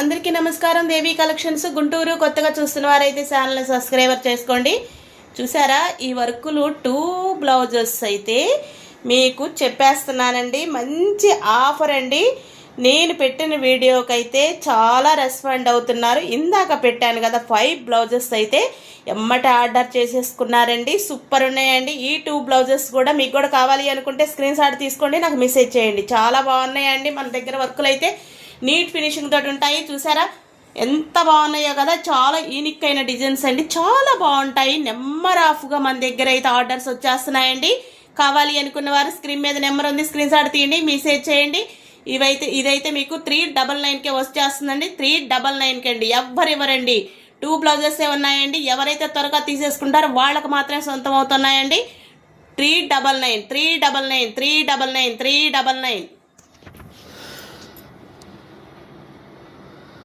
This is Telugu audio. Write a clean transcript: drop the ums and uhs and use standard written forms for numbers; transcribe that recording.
అందరికీ నమస్కారం. దేవి కలెక్షన్స్ గుంటూరు. కొత్తగా చూస్తున్న వారైతే ఛానల్ని సబ్స్క్రైబర్ చేసుకోండి. చూసారా, ఈ వర్కులు 2 బ్లౌజెస్ అయితే మీకు చెప్పేస్తున్నానండి. మంచి ఆఫర్ అండి. నేను పెట్టిన వీడియోకి అయితే చాలా రెస్పాండ్ అవుతున్నారు. ఇందాక పెట్టాను కదా 5 బ్లౌజెస్ అయితే ఎమ్మట ఆర్డర్ చేసేసుకున్నారండి. సూపర్ ఉన్నాయండి. ఈ 2 బ్లౌజెస్ కూడా మీకు కూడా కావాలి అనుకుంటే స్క్రీన్ షాట్ తీసుకోండి, నాకు మెసేజ్ చేయండి. చాలా బాగున్నాయండి. మన దగ్గర వర్కులు అయితే నీట్ ఫినిషింగ్ తోటి ఉంటాయి. చూసారా ఎంత బాగున్నాయో కదా. చాలా యూనిక్ అయిన డిజైన్స్ అండి, చాలా బాగుంటాయి. నెంబర్ ఆఫ్గా మన దగ్గర అయితే ఆర్డర్స్ వచ్చేస్తున్నాయండి. కావాలి అనుకున్న వారు స్క్రీన్ మీద నెంబర్ ఉంది, స్క్రీన్ షాట్ తీయండి, మెసేజ్ చేయండి. ఇదైతే మీకు 399కే వచ్చేస్తుందండి. 399కి అండి. ఇవ్వరండి. 2 బ్లౌజెస్ ఉన్నాయండి. ఎవరైతే త్వరగా తీసేసుకుంటారో వాళ్ళకి మాత్రమే సొంతం అవుతున్నాయండి. 399 399 399 399.